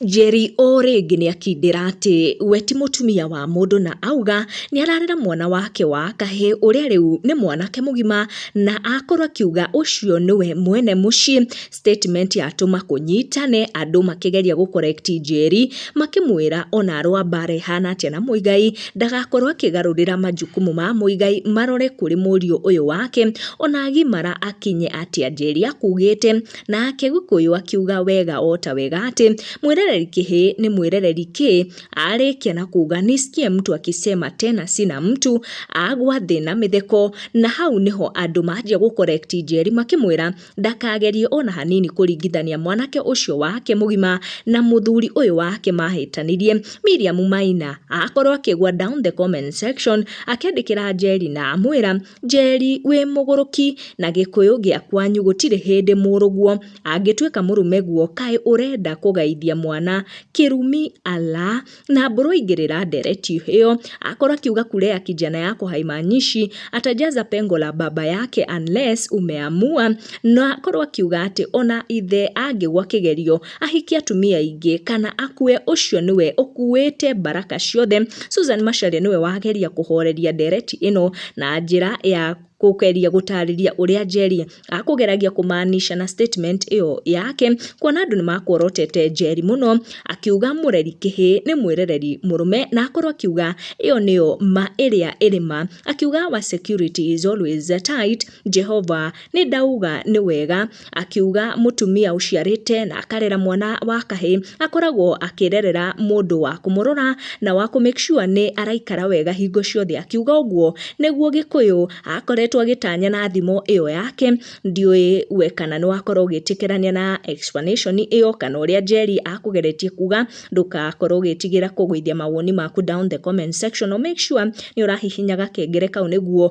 Njeri o rĩngĩ nĩakindĩra atĩ we ti mũtumia wa mũndũ na auga nĩararera mwana wake wa kahĩĩ ũrĩa rĩu nĩ mwanake mũgima na akorwo akiuga ũcio nĩwe mwene mũciĩ. Statement yatũma kũnyitane, andũ makĩgeria gũcorrect Njeri makĩmwĩra ona arũa mbara ĩhana atĩa na Muigai ndagakorwo akĩgarũrĩra majukumu ma Muigai marore kũrĩ mũriũ ũyũ wake, ona agimara akinye atĩa Njeri akugĩte, nake Gĩkũyũ akiuga wega ota wega atĩ mwĩrereri kĩhĩ nĩ mwĩrereri kĩ. Arĩkia na kuga nisikie mtu akisema tena sina mtu, agwa thĩ na mĩtheko, na hau nĩho andũ manjia gũcorrect Njeri makĩmwĩra ndakagerie ona hanini kũringithania mwanake ũcio wake mũgima na mũthuri ũyũ wake mahĩtanirie. Miriam Maina akorwo akĩgwa down the comment section akĩandĩkĩra Njeri na amwĩra Njeri wĩ mũgũrũki na Gĩkũyũ gĩa kwanyu gũtirĩ hĩndĩ mũrũguo, angĩtuĩka mũrume guo kaĩ ũrenda kũgaithia mwana kĩrumi ala. Na Mbũrũ ndereti hiyo akorwo akiuga kule ya kijana yako haimaanishi atajaza pengo la baba yake unless umeamua, na akorwo akiuga atĩ ona ithe angĩgwa kĩgerio ahikie atumia aingĩ kana akue ũcio nĩwe ũkuĩte baraka ciothe. Susan Macharia nĩwe wageria kũhoreria ndereti ĩno na njĩra ya kũgeria gũtarĩria ũrĩa Njeri akũgeragia kũmaanisha na statement ĩyo yake, kuona andũ nĩmakworotete Njeri mũno, akiuga mũreri kĩhĩ nĩ mwĩrereri mũrume, na akorwo akiuga ĩyo nĩyo ma ĩrĩa ĩrĩma, akiuga our security is always tight, Jehova nĩ ndauga nĩ wega, akiuga mũtumia ũciarĩte na akarera mwana wa kahĩĩ akoragwo akĩrerera mũndũ wa kũmũrora na wa make sure nĩ araikara wega hingo ciothe. Akiuga ũguo nĩguo Gĩkũyũ akoretwo agĩtanya na thimo ĩyo yake. Ndiũĩ we kana nĩ wakorwo ũgĩtĩkĩrania na explanation ĩyo kana ũrĩa Njeri akũgeretie kuga. Ndũgakorwo ũgĩtigĩra kũgũithia mawoni maku down the comment section, no make sure nĩ ũrahihinya gakengere kau nĩguo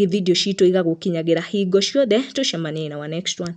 video citũ igagũkinyagĩra hingo ciothe. Tũcemanie in our next one.